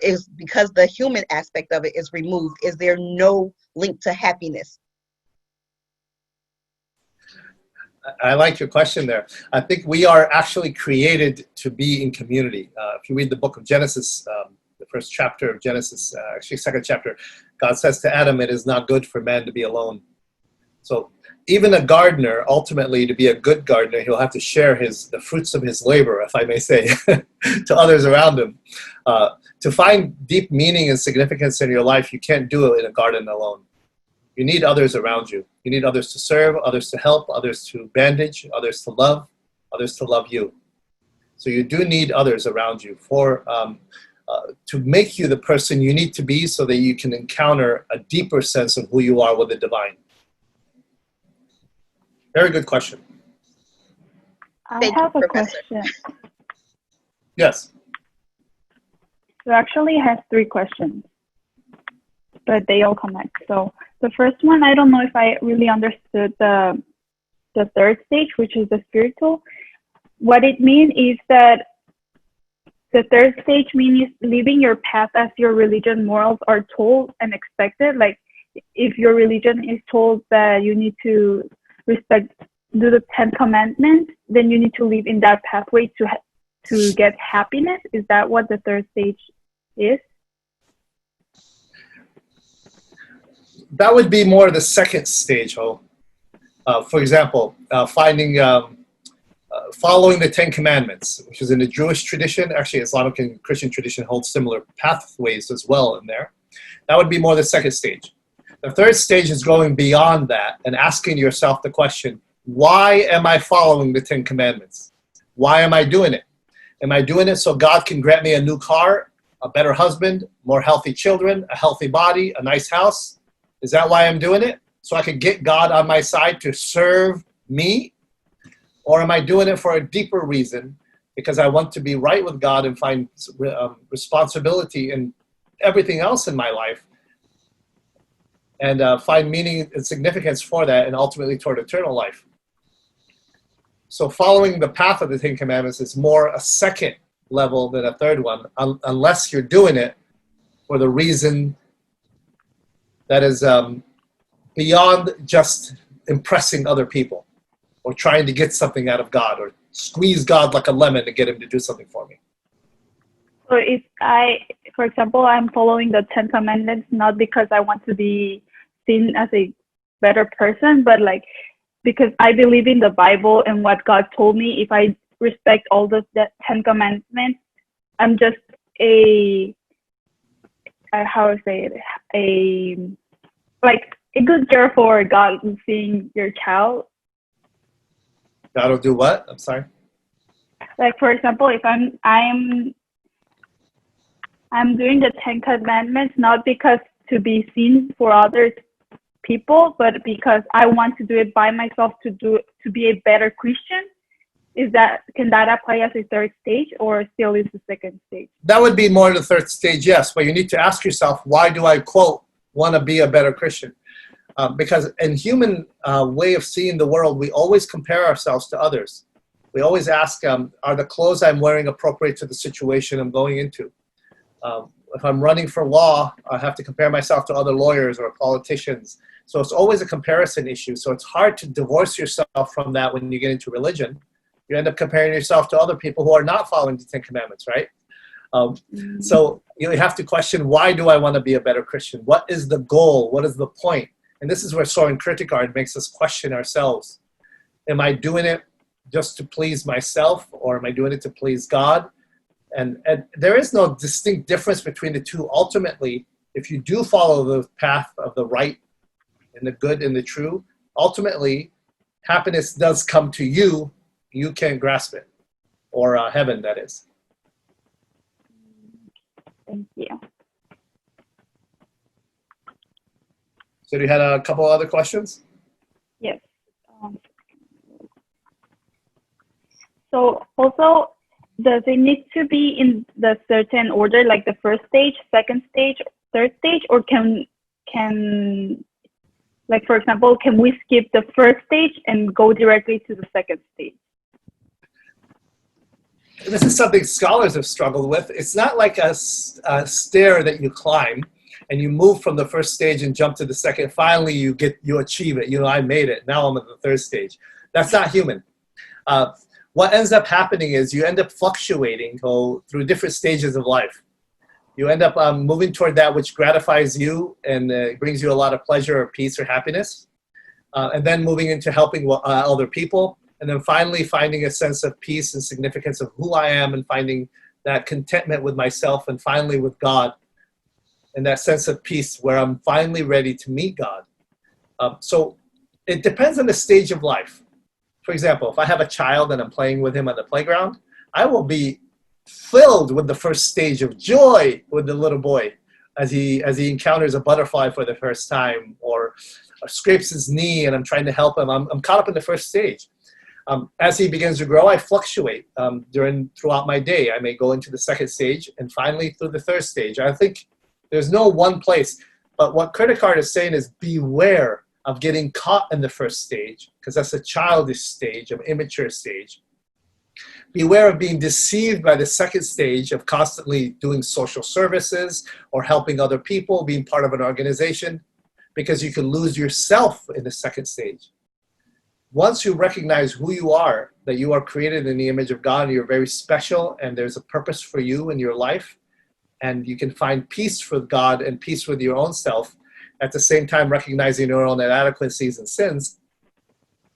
C: is because the human aspect of it is removed, is there no link to happiness?
A: I like your question there. I think we are actually created to be in community. If you read the book of Genesis, the first chapter of Genesis, actually second chapter, God says to Adam, it is not good for man to be alone. So even a gardener, ultimately, to be a good gardener, he'll have to share the fruits of his labor, if I may say, to others around him. To find deep meaning and significance in your life, you can't do it in a garden alone. You need others around you. You need others to serve, others to help, others to bandage, others to love you. So you do need others around you to make you the person you need to be, so that you can encounter a deeper sense of who you are with the divine. Very good question.
E: I have a question.
A: Yes.
E: So actually it has 3 questions, but they all connect. So the first one, I don't know if I really understood the third stage, which is the spiritual. What it means is that the third stage means living your path as your religion morals are told and expected. Like if your religion is told that you need to do the 10 commandments, then you need to live in that pathway to get happiness. Is that what the third stage is?
A: That would be more the second stage, Ho. For example, following the 10 Commandments, which is in the Jewish tradition. Actually, Islamic and Christian tradition hold similar pathways as well in there. That would be more the second stage. The third stage is going beyond that and asking yourself the question, why am I following the 10 Commandments? Why am I doing it? Am I doing it so God can grant me a new car, a better husband, more healthy children, a healthy body, a nice house? Is that why I'm doing it? So I can get God on my side to serve me? Or am I doing it for a deeper reason, because I want to be right with God and find responsibility in everything else in my life, and find meaning and significance for that, and ultimately toward eternal life? So following the path of the 10 Commandments is more a second level than a third one, unless you're doing it for the reason that is beyond just impressing other people, or trying to get something out of God, or squeeze God like a lemon to get him to do something for me.
E: So if for example, I'm following the 10 Commandments not because I want to be seen as a better person, but like because I believe in the Bible and what God told me. If I respect all the 10 Commandments, I'm just how to say it, like a good girl for God seeing your child.
A: That'll do what? I'm sorry.
E: Like for example, if I'm doing the 10 Commandments not because to be seen for other people, but because I want to do it by myself to be a better Christian. Can that apply as a third stage, or still is the second stage?
A: That would be more the third stage, yes. But you need to ask yourself, why do I, quote, want to be a better Christian? Because in human way of seeing the world, we always compare ourselves to others. We always ask, are the clothes I'm wearing appropriate to the situation I'm going into? If I'm running for law, I have to compare myself to other lawyers or politicians. So it's always a comparison issue. So it's hard to divorce yourself from that when you get into religion. You end up comparing yourself to other people who are not following the 10 Commandments, right? So you have to question, why do I want to be a better Christian? What is the goal? What is the point? And this is where Sorien Kierkegaard makes us question ourselves. Am I doing it just to please myself, or am I doing it to please God? And there is no distinct difference between the two. Ultimately, if you do follow the path of the right and the good and the true, ultimately, happiness does come to you. You can't grasp it, or heaven, that is.
E: Thank you.
A: So you had a couple other questions?
E: Yes. So also, does it need to be in the certain order, like the first stage, second stage, third stage, or can like for example, can we skip the first stage and go directly to the second stage?
A: This is something scholars have struggled with. It's not like a stair that you climb and you move from the first stage and jump to the second. Finally, you achieve it. I made it. Now I'm at the third stage. That's not human. What ends up happening is you end up fluctuating through different stages of life. You end up moving toward that which gratifies you and brings you a lot of pleasure or peace or happiness, and then moving into helping other people, and then finally finding a sense of peace and significance of who I am, and finding that contentment with myself, and finally with God, and that sense of peace where I'm finally ready to meet God. So it depends on the stage of life. For example, if I have a child and I'm playing with him on the playground, I will be filled with the first stage of joy with the little boy as he encounters a butterfly for the first time, or scrapes his knee and I'm trying to help him. I'm caught up in the first stage. As he begins to grow, I fluctuate throughout my day. I may go into the second stage and finally through the third stage. I think there's no one place, but what Kierkegaard is saying is beware of getting caught in the first stage, because that's a childish stage, an immature stage. Beware of being deceived by the second stage of constantly doing social services or helping other people, being part of an organization, because you can lose yourself in the second stage. Once you recognize who you are, that you are created in the image of God, and you're very special, and there's a purpose for you in your life, and you can find peace with God and peace with your own self, at the same time recognizing your own inadequacies and sins,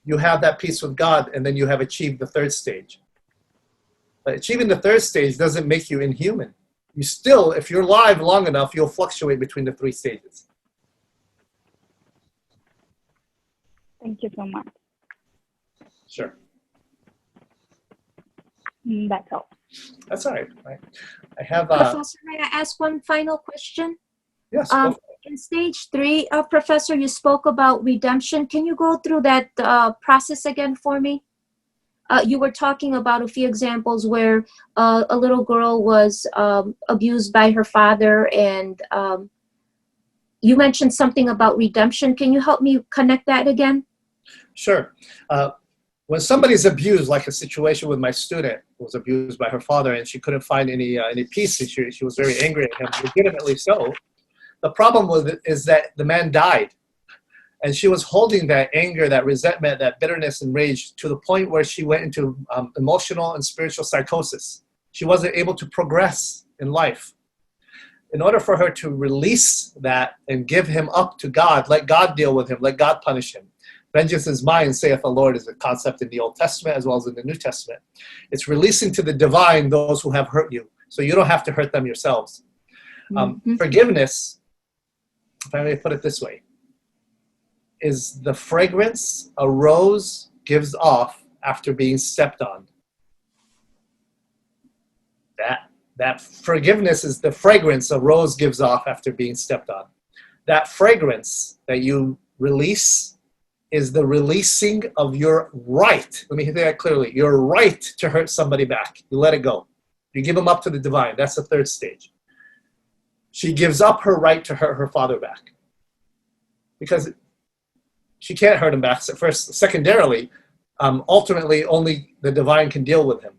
A: you have that peace with God, and then you have achieved the third stage. But achieving the third stage doesn't make you inhuman. You still, if you're alive long enough, you'll fluctuate between the three stages.
E: Thank you so much.
A: Sure.
E: That's all.
A: That's all right. I have...
B: Professor, may I ask one final question?
A: Yes. Go for it.
B: In stage 3, Professor, you spoke about redemption. Can you go through that process again for me? You were talking about a few examples where a little girl was abused by her father, and you mentioned something about redemption. Can you help me connect that again?
A: Sure. When somebody's abused, like a situation with my student who was abused by her father, and she couldn't find any peace, and she was very angry at him, legitimately so. The problem with it is that the man died, and she was holding that anger, that resentment, that bitterness and rage to the point where she went into emotional and spiritual psychosis. She wasn't able to progress in life. In order for her to release that and give him up to God, let God deal with him, let God punish him. Vengeance is mine, saith the Lord, is a concept in the Old Testament as well as in the New Testament. It's releasing to the divine those who have hurt you, so you don't have to hurt them yourselves. Forgiveness, if I may put it this way, is the fragrance a rose gives off after being stepped on. That forgiveness is the fragrance a rose gives off after being stepped on. That fragrance that you release is the releasing of your right. Let me say that clearly. Your right to hurt somebody back. You let it go. You give them up to the divine. That's the third stage. She gives up her right to hurt her father back, because she can't hurt him back. First, secondarily, ultimately, only the divine can deal with him.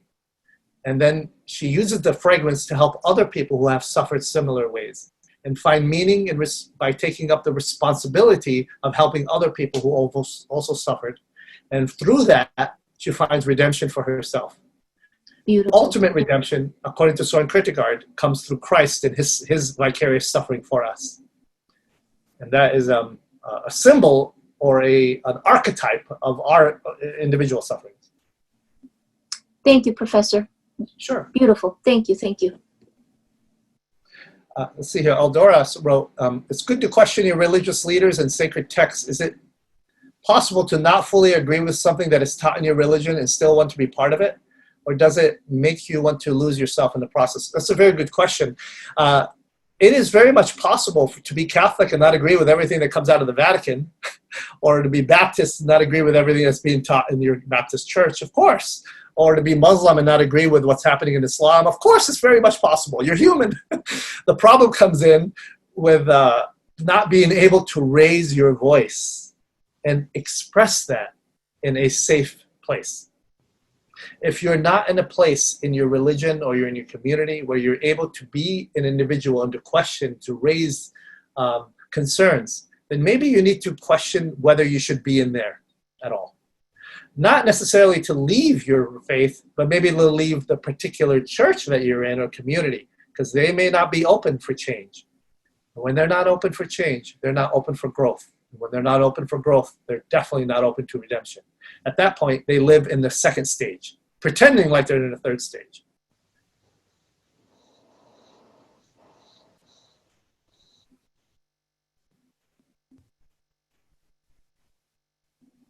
A: And then she uses the fragrance to help other people who have suffered similar ways and find meaning by taking up the responsibility of helping other people who also suffered. And through that, she finds redemption for herself.
B: Beautiful.
A: Ultimate redemption, according to Sorien Kierkegaard, comes through Christ and his vicarious suffering for us. And that is a symbol or an archetype of our individual sufferings.
B: Thank you, Professor.
A: Sure.
B: Beautiful. Thank you. Thank you.
A: Let's see here. Eldora wrote, it's good to question your religious leaders and sacred texts. Is it possible to not fully agree with something that is taught in your religion and still want to be part of it? Or does it make you want to lose yourself in the process? That's a very good question. It is very much possible to be Catholic and not agree with everything that comes out of the Vatican, or to be Baptist and not agree with everything that's being taught in your Baptist church, of course. Or to be Muslim and not agree with what's happening in Islam. Of course, it's very much possible. You're human. The problem comes in with not being able to raise your voice and express that in a safe place. If you're not in a place in your religion or you're in your community where you're able to be an individual under question, to raise concerns, then maybe you need to question whether you should be in there at all. Not necessarily to leave your faith, but maybe to leave the particular church that you're in or community, because they may not be open for change. And when they're not open for change, they're not open for growth. And when they're not open for growth, they're definitely not open to redemption. At that point, they live in the second stage, pretending like they're in the third stage.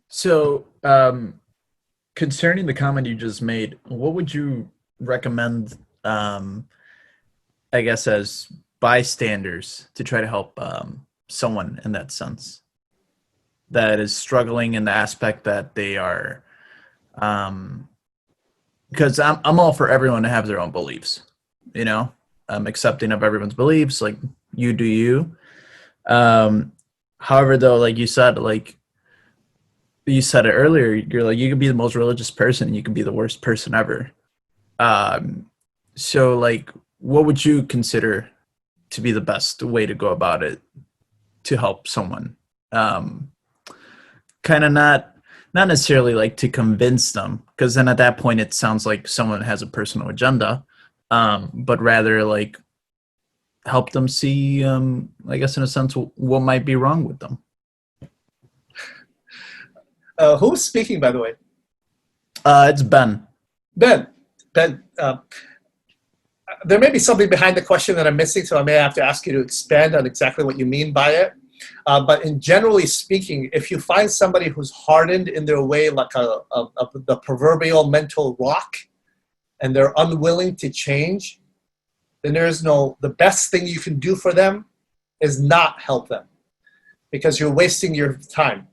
D: So, concerning the comment you just made, what would you recommend, I guess, as bystanders to try to help someone in that sense that is struggling in the aspect that they are, because I'm all for everyone to have their own beliefs, you know, I'm accepting of everyone's beliefs, like you do you. However, though, like you said it earlier, you're like, you could be the most religious person and you could be the worst person ever. So like, what would you consider to be the best way to go about it to help someone? Kind of not necessarily like to convince them, because then at that point it sounds like someone has a personal agenda, but rather like help them see, I guess in a sense, what might be wrong with them.
A: Who's speaking, by the way?
D: It's Ben.
A: Ben, there may be something behind the question that I'm missing, so I may have to ask you to expand on exactly what you mean by it. But in generally speaking, if you find somebody who's hardened in their way like the proverbial mental rock, and they're unwilling to change, then the best thing you can do for them is not help them, because you're wasting your time.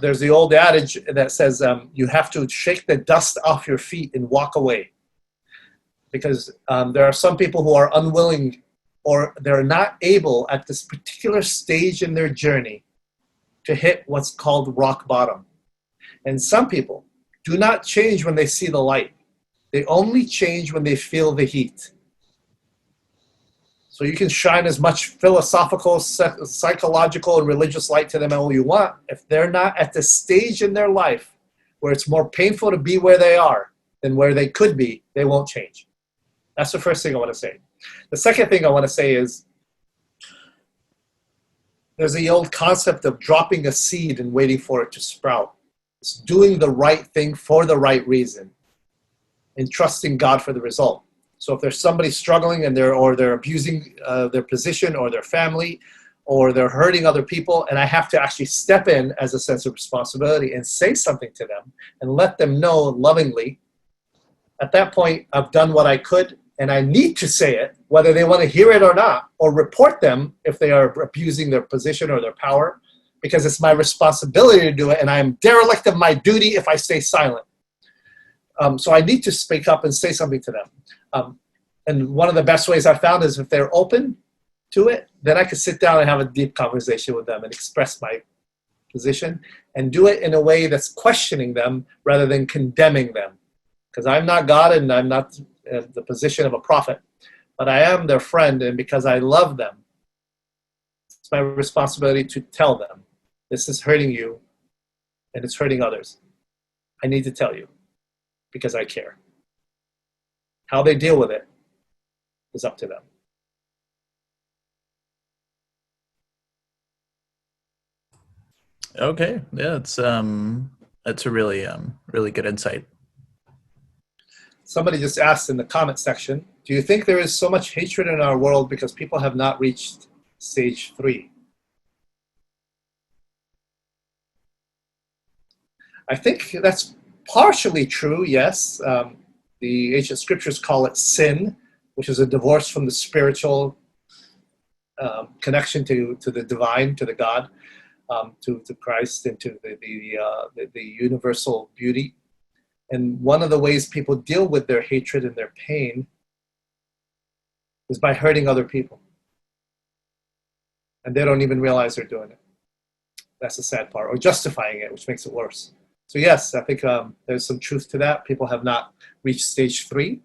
A: There's the old adage that says you have to shake the dust off your feet and walk away. Because there are some people who are unwilling, or they're not able at this particular stage in their journey to hit what's called rock bottom. And some people do not change when they see the light. They only change when they feel the heat. So you can shine as much philosophical, psychological, and religious light to them all you want. If they're not at the stage in their life where it's more painful to be where they are than where they could be, they won't change. That's the first thing I want to say. The second thing I want to say is there's the old concept of dropping a seed and waiting for it to sprout. It's doing the right thing for the right reason and trusting God for the result. So if there's somebody struggling and they're abusing their position or their family, or they're hurting other people, and I have to actually step in as a sense of responsibility and say something to them and let them know lovingly, at that point, I've done what I could, and I need to say it, whether they want to hear it or not, or report them if they are abusing their position or their power, because it's my responsibility to do it, and I am derelict of my duty if I stay silent. So I need to speak up and say something to them. And one of the best ways I found is if they're open to it, then I could sit down and have a deep conversation with them and express my position and do it in a way that's questioning them rather than condemning them. Because I'm not God and I'm not in the position of a prophet, but I am their friend, and because I love them, it's my responsibility to tell them, this is hurting you and it's hurting others. I need to tell you because I care. How they deal with it is up to them.
D: Okay, yeah, it's a really good insight.
A: Somebody just asked in the comment section, do you think there is so much hatred in our world because people have not reached stage 3? I think that's partially true, yes. The ancient scriptures call it sin, which is a divorce from the spiritual connection to the divine, to the God. To Christ and to the universal beauty. And one of the ways people deal with their hatred and their pain is by hurting other people. And they don't even realize they're doing it. That's the sad part. Or justifying it, which makes it worse. So yes, I think there's some truth to that. People have not reached stage 3.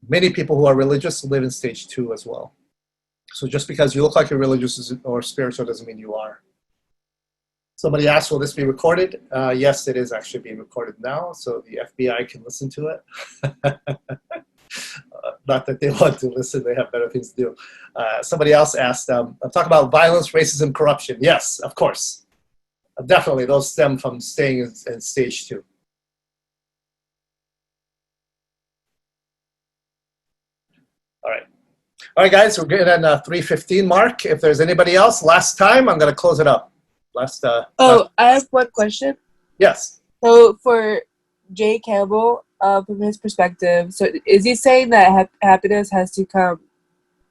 A: Many people who are religious live in stage 2 as well. So just because you look like you're religious or spiritual doesn't mean you are. Somebody asked, will this be recorded? Yes, it is actually being recorded now, so the FBI can listen to it. Not that they want to listen, they have better things to do. Somebody else asked, talk about violence, racism, corruption. Yes, of course. Definitely, those stem from staying in stage 2. All right, guys, we're getting at the 3:15 mark. If there's anybody else, last time, I'm going to close it up.
F: I have one question.
A: Yes.
F: So for Jay Campbell, from his perspective, so is he saying that happiness has to come,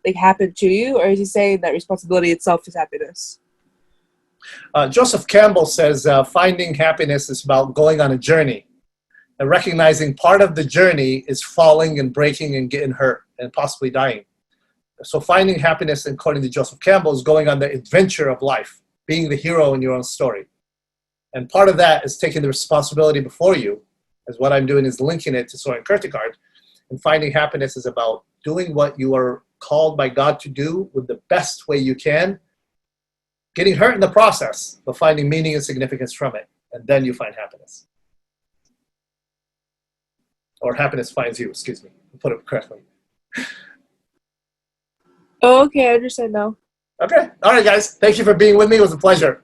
F: like, happen to you, or is he saying that responsibility itself is happiness?
A: Joseph Campbell says finding happiness is about going on a journey and recognizing part of the journey is falling and breaking and getting hurt and possibly dying. So finding happiness, according to Joseph Campbell, is going on the adventure of life, being the hero in your own story. And part of that is taking the responsibility before you, as what I'm doing is linking it to Sorien Kierkegaard. And finding happiness is about doing what you are called by God to do with the best way you can, getting hurt in the process, but finding meaning and significance from it. And then you find happiness. Or happiness finds you, excuse me, to put it correctly.
F: Oh, okay, I understand now.
A: Okay. All right, guys. Thank you for being with me. It was a pleasure.